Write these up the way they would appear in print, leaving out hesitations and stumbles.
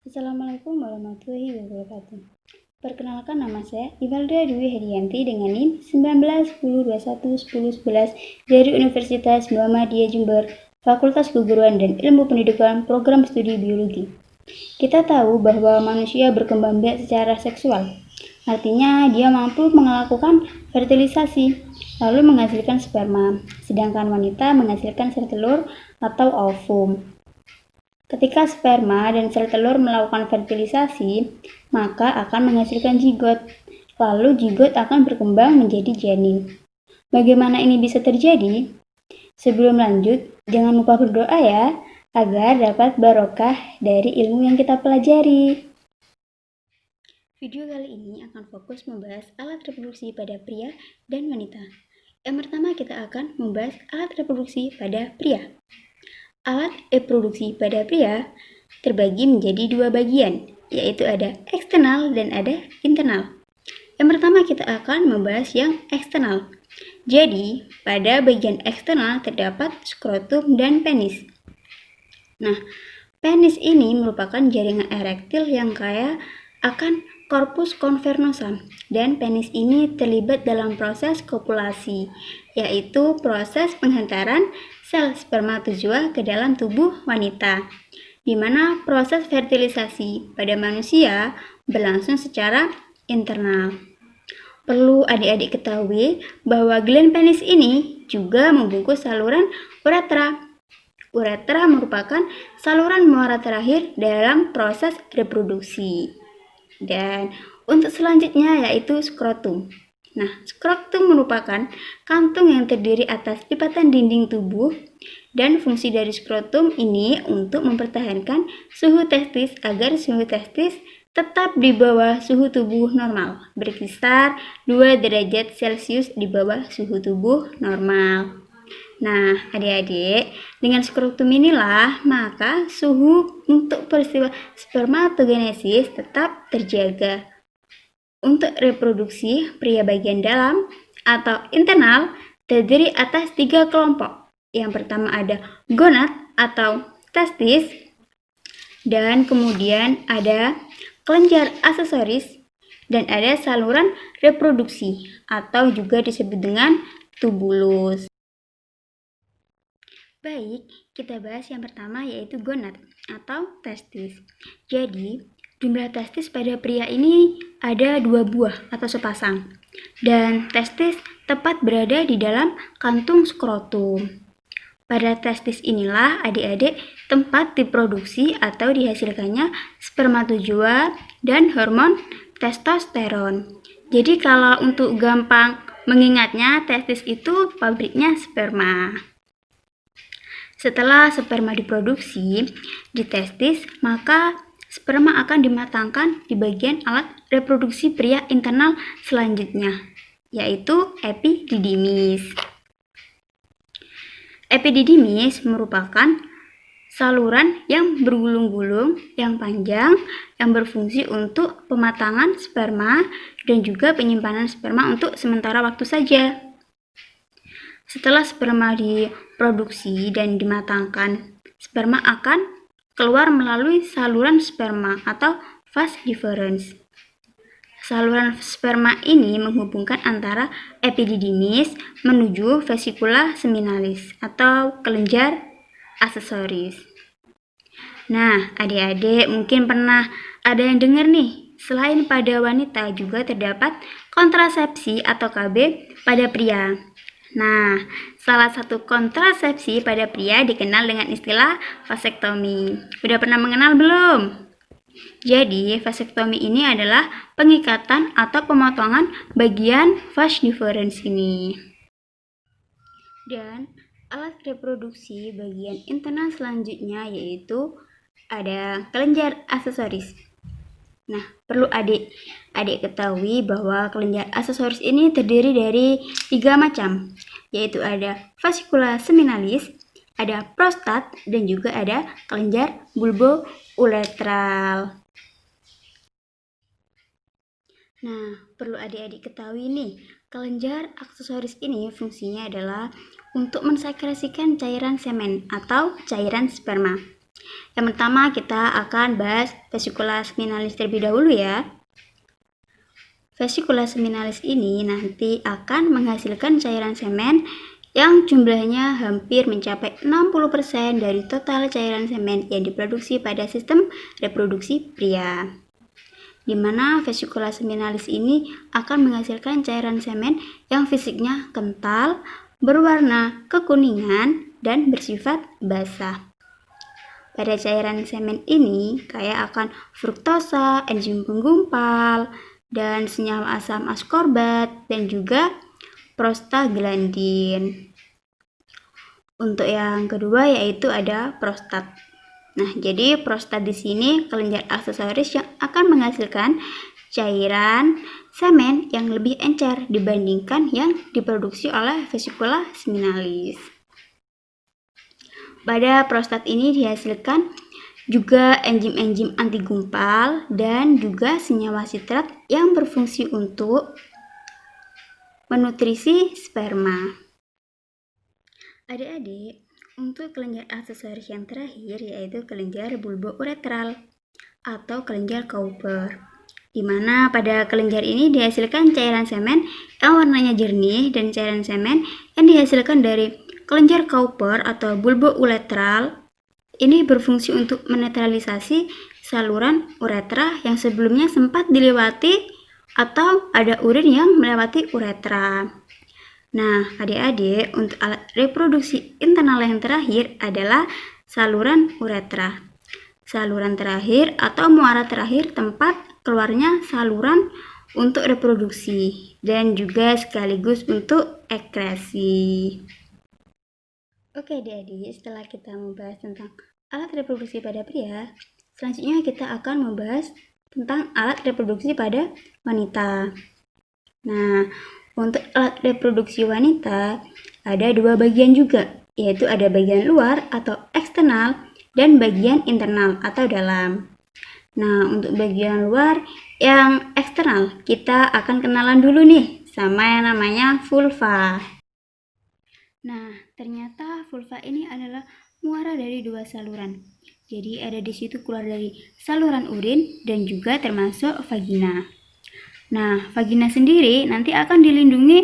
Assalamualaikum warahmatullahi wabarakatuh. Perkenalkan, nama saya Imelda Dwi Hedianti dengan NIM 1910211011 dari Universitas Muhammadiyah Jember, Fakultas Keguruan dan Ilmu Pendidikan, Program Studi Biologi. Kita tahu bahwa manusia berkembang biak secara seksual. Artinya, dia mampu melakukan fertilisasi, lalu menghasilkan sperma, sedangkan wanita menghasilkan sel telur atau ovum. Ketika sperma dan sel telur melakukan fertilisasi, maka akan menghasilkan zigot. Lalu zigot akan berkembang menjadi janin. Bagaimana ini bisa terjadi? Sebelum lanjut, jangan lupa berdoa ya, agar dapat barokah dari ilmu yang kita pelajari. Video kali ini akan fokus membahas alat reproduksi pada pria dan wanita. Yang pertama, kita akan membahas alat reproduksi pada pria. Alat reproduksi pada pria terbagi menjadi dua bagian, yaitu ada eksternal dan ada internal. Yang pertama, kita akan membahas yang eksternal. Jadi, pada bagian eksternal terdapat skrotum dan penis. Nah, penis ini merupakan jaringan erektil yang kaya akan corpus cavernosa, dan penis ini terlibat dalam proses kopulasi, yaitu proses penghantaran sel spermatozoa ke dalam tubuh wanita, di mana proses fertilisasi pada manusia berlangsung secara internal. Perlu adik-adik ketahui bahwa gland penis ini juga membungkus saluran uretra. Uretra merupakan saluran muara terakhir dalam proses reproduksi. Dan untuk selanjutnya yaitu skrotum. Nah, skrotum merupakan kantung yang terdiri atas lipatan dinding tubuh, dan fungsi dari skrotum ini untuk mempertahankan suhu testis agar suhu testis tetap di bawah suhu tubuh normal, berkisar 2 derajat Celcius di bawah suhu tubuh normal. Nah, adik-adik, dengan skrotum inilah maka suhu untuk peristiwa spermatogenesis tetap terjaga. Untuk reproduksi pria bagian dalam atau internal terdiri atas 3 kelompok. Yang pertama ada gonad atau testis, dan kemudian ada kelenjar aksesoris, dan ada saluran reproduksi atau juga disebut dengan tubulus. Baik, kita bahas yang pertama yaitu gonad atau testis. Jadi, jumlah testis pada pria ini ada 2 buah atau sepasang, dan testis tepat berada di dalam kantung skrotum. Pada testis inilah adik-adik tempat diproduksi atau dihasilkannya spermatozoa dan hormon testosteron. Jadi kalau untuk gampang mengingatnya, testis itu pabriknya sperma. Setelah sperma diproduksi di testis, maka sperma akan dimatangkan di bagian alat reproduksi pria internal selanjutnya, yaitu epididymis. Epididymis merupakan saluran yang bergulung-gulung, yang panjang, yang berfungsi untuk pematangan sperma dan juga penyimpanan sperma untuk sementara waktu saja. Setelah sperma diproduksi dan dimatangkan, sperma akan keluar melalui saluran sperma atau vas deferens. Saluran sperma ini menghubungkan antara epididymis menuju vesicula seminalis atau kelenjar aksesoris. Nah, adik-adik mungkin pernah ada yang dengar nih, selain pada wanita juga terdapat kontrasepsi atau KB pada pria. Nah, salah satu kontrasepsi pada pria dikenal dengan istilah vasektomi. Udah pernah mengenal belum? Jadi, vasektomi ini adalah pengikatan atau pemotongan bagian vas deferens ini. Dan alat reproduksi bagian internal selanjutnya yaitu ada kelenjar aksesoris. Nah, perlu adik ketahui bahwa kelenjar aksesoris ini terdiri dari 3 macam, yaitu ada fascicula seminalis, ada prostat, dan juga ada kelenjar bulbouretral. Nah, perlu adik-adik ketahui nih, kelenjar aksesoris ini fungsinya adalah untuk mensekresikan cairan semen atau cairan sperma. Yang pertama kita akan bahas vesicula seminalis terlebih dahulu ya. Vesicula seminalis ini nanti akan menghasilkan cairan semen yang jumlahnya hampir mencapai 60% dari total cairan semen yang diproduksi pada sistem reproduksi pria. Di mana vesicula seminalis ini akan menghasilkan cairan semen yang fisiknya kental, berwarna kekuningan, dan bersifat basah. Pada cairan semen ini kaya akan fruktosa, enzim penggumpal, dan senyawa asam askorbat, dan juga prostaglandin. Untuk yang kedua yaitu ada prostat. Nah, jadi prostat di sini kelenjar aksesoris yang akan menghasilkan cairan semen yang lebih encer dibandingkan yang diproduksi oleh vesicula seminalis. Pada prostat ini dihasilkan juga enzim-enzim anti gumpal dan juga senyawa sitrat yang berfungsi untuk menutrisi sperma. Adik-adik, untuk kelenjar aksesoris yang terakhir yaitu kelenjar bulbouretral atau kelenjar Cowper, di mana pada kelenjar ini dihasilkan cairan semen yang warnanya jernih dan cairan semen yang dihasilkan dari kelenjar Cowper atau bulbouretral ini berfungsi untuk menetralisasi saluran uretra yang sebelumnya sempat dilewati atau ada urin yang melewati uretra. Nah, adik-adik, untuk alat reproduksi internal yang terakhir adalah saluran uretra. Saluran terakhir atau muara terakhir tempat keluarnya saluran untuk reproduksi dan juga sekaligus untuk ekresi. Oke adik-adik, setelah kita membahas tentang alat reproduksi pada pria, selanjutnya kita akan membahas tentang alat reproduksi pada wanita. Nah, untuk alat reproduksi wanita ada dua bagian juga, yaitu ada bagian luar atau eksternal dan bagian internal atau dalam. Nah, untuk bagian luar yang eksternal, kita akan kenalan dulu nih sama yang namanya vulva. Nah, ternyata vulva ini adalah muara dari dua saluran. Jadi ada di situ keluar dari saluran urin dan juga termasuk vagina. Nah, vagina sendiri nanti akan dilindungi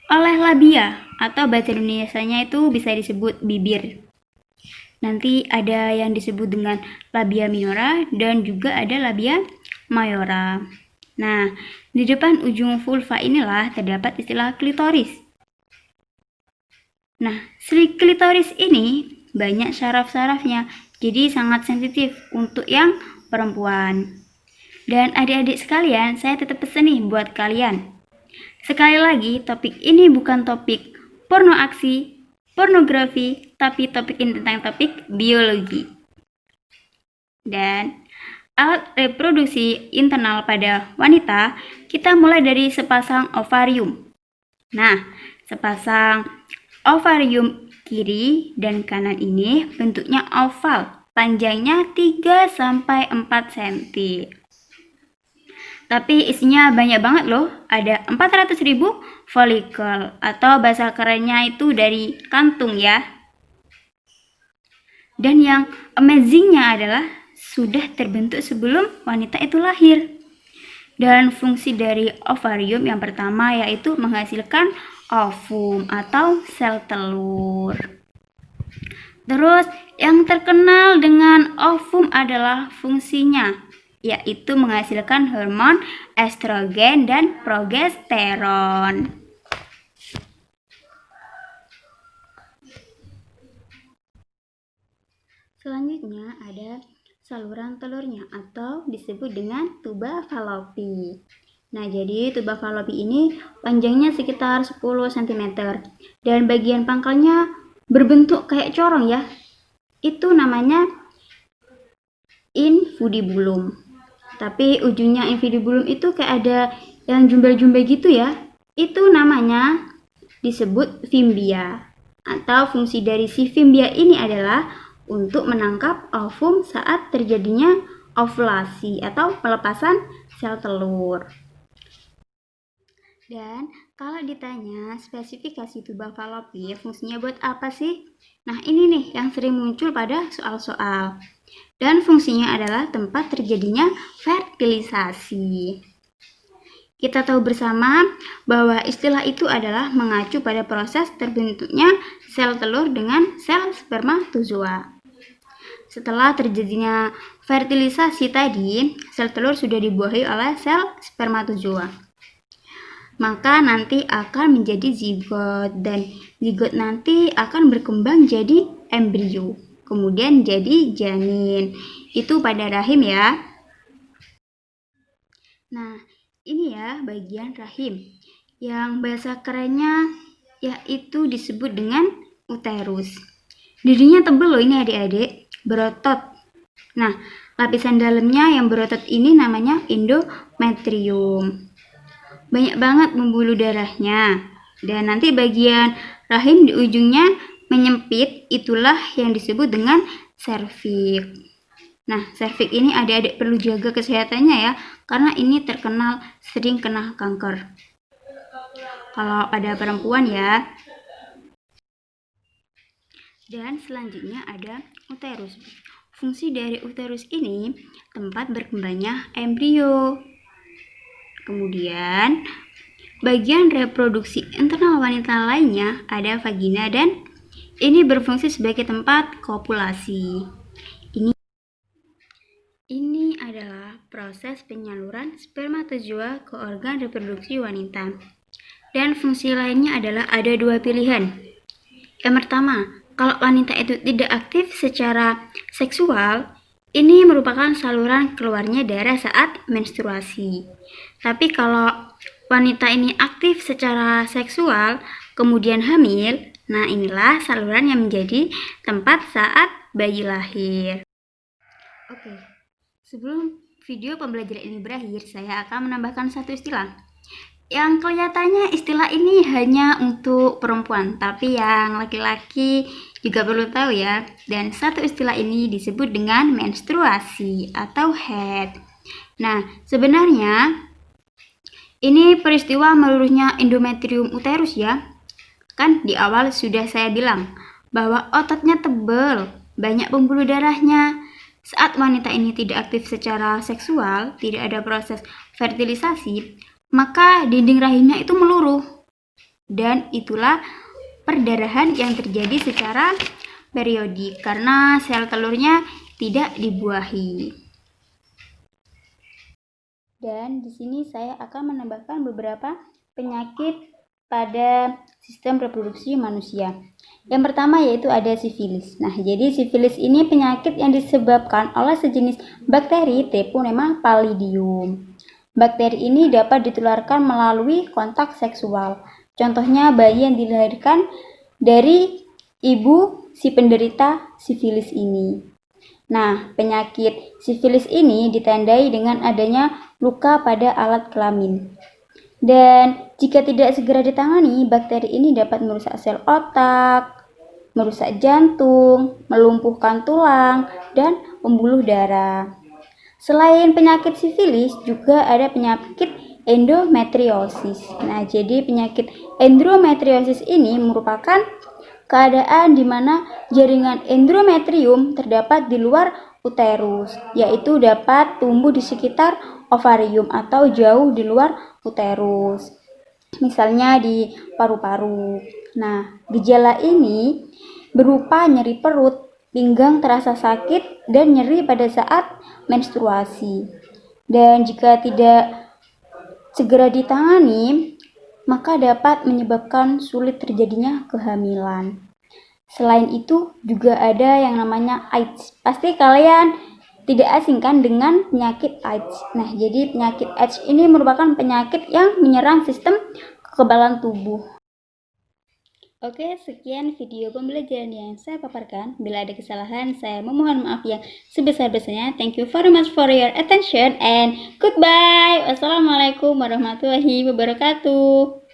oleh labia atau bahasa Indonesianya itu bisa disebut bibir. Nanti ada yang disebut dengan labia minora dan juga ada labia mayora. Nah, di depan ujung vulva inilah terdapat istilah klitoris. Nah, si klitoris ini banyak saraf-sarafnya, jadi sangat sensitif untuk yang perempuan. Dan adik-adik sekalian, saya tetap pesan nih buat kalian. Sekali lagi, topik ini bukan topik porno aksi, pornografi, tapi topik ini tentang topik biologi. Dan alat reproduksi internal pada wanita, kita mulai dari sepasang ovarium. Nah, sepasang ovarium kiri dan kanan ini bentuknya oval, panjangnya 3-4 cm. Tapi isinya banyak banget loh, ada 400.000 folikel atau bahasa kerennya itu dari kantung ya. Dan yang amazingnya adalah sudah terbentuk sebelum wanita itu lahir. Dan fungsi dari ovarium yang pertama yaitu menghasilkan ovum atau sel telur. Terus yang terkenal dengan ovum adalah fungsinya, yaitu menghasilkan hormon estrogen dan progesteron. Selanjutnya ada saluran telurnya atau disebut dengan tuba Fallopi. Nah, jadi tuba Fallopi ini panjangnya sekitar 10 cm dan bagian pangkalnya berbentuk kayak corong ya. Itu namanya infundibulum. Tapi ujungnya infundibulum itu kayak ada yang jumbel-jumbel gitu ya. Itu namanya disebut fimbia. Atau fungsi dari si fimbia ini adalah untuk menangkap ovum saat terjadinya ovulasi atau pelepasan sel telur. Dan Kalau ditanya spesifikasi tuba fallopi fungsinya buat apa sih? Nah, ini nih yang sering muncul pada soal-soal. Dan fungsinya adalah tempat terjadinya fertilisasi. Kita tahu bersama bahwa istilah itu adalah mengacu pada proses terbentuknya sel telur dengan sel spermatozoa. Setelah terjadinya fertilisasi tadi, sel telur sudah dibuahi oleh sel spermatozoa. Maka nanti akan menjadi zigot, dan zigot nanti akan berkembang jadi embrio, kemudian jadi janin. Itu pada rahim ya. Nah, ini ya bagian rahim yang bahasa kerennya yaitu disebut dengan uterus. Dirinya tebal loh ini adik-adik, berotot. Nah, lapisan dalamnya yang berotot ini namanya endometrium. Banyak banget pembuluh darahnya, dan nanti bagian rahim di ujungnya menyempit, itulah yang disebut dengan serviks. Nah, serviks ini adik-adik perlu jaga kesehatannya ya, karena ini terkenal sering kena kanker. Kalau pada perempuan ya. Dan selanjutnya ada uterus. Fungsi dari uterus ini tempat berkembangnya embrio. Kemudian, bagian reproduksi internal wanita lainnya ada vagina, dan ini berfungsi sebagai tempat kopulasi. Ini adalah proses penyaluran spermatozoa ke organ reproduksi wanita. Dan fungsi lainnya adalah ada dua pilihan. Yang pertama, kalau wanita itu tidak aktif secara seksual, ini merupakan saluran keluarnya darah saat menstruasi. Tapi kalau wanita ini aktif secara seksual, kemudian hamil, nah inilah saluran yang menjadi tempat saat bayi lahir. Oke, sebelum video pembelajaran ini berakhir, saya akan menambahkan satu istilah. Yang kelihatannya istilah ini hanya untuk perempuan, tapi yang laki-laki juga perlu tahu ya. Dan satu istilah ini disebut dengan menstruasi atau haid. Nah, sebenarnya ini peristiwa meluruhnya endometrium uterus ya. Kan di awal sudah saya bilang bahwa ototnya tebal, banyak pembuluh darahnya. Saat wanita ini tidak aktif secara seksual, tidak ada proses fertilisasi, maka dinding rahimnya itu meluruh. Dan itulah perdarahan yang terjadi secara periodik karena sel telurnya tidak dibuahi. Dan di sini saya akan menambahkan beberapa penyakit pada sistem reproduksi manusia. Yang pertama yaitu ada sifilis. Nah, jadi sifilis ini penyakit yang disebabkan oleh sejenis bakteri Treponema pallidum. Bakteri ini dapat ditularkan melalui kontak seksual. Contohnya bayi yang dilahirkan dari ibu si penderita sifilis ini. Nah, penyakit sifilis ini ditandai dengan adanya luka pada alat kelamin. Dan jika tidak segera ditangani, bakteri ini dapat merusak sel otak, merusak jantung, melumpuhkan tulang, dan pembuluh darah. Selain penyakit sifilis, juga ada penyakit endometriosis. Nah, jadi penyakit endometriosis ini merupakan keadaan di mana jaringan endometrium terdapat di luar uterus, yaitu dapat tumbuh di sekitar ovarium atau jauh di luar uterus, misalnya di paru-paru. Nah, gejala ini berupa nyeri perut, pinggang terasa sakit, dan nyeri pada saat menstruasi. Dan jika tidak segera ditangani, maka dapat menyebabkan sulit terjadinya kehamilan. Selain itu, juga ada yang namanya AIDS. Pasti kalian tidak asing kan dengan penyakit AIDS. Nah, jadi penyakit AIDS ini merupakan penyakit yang menyerang sistem kekebalan tubuh. Oke, sekian video pembelajaran yang saya paparkan. Bila ada kesalahan, saya memohon maaf yang sebesar-besarnya. Thank you very much for your attention and goodbye. Wassalamualaikum warahmatullahi wabarakatuh.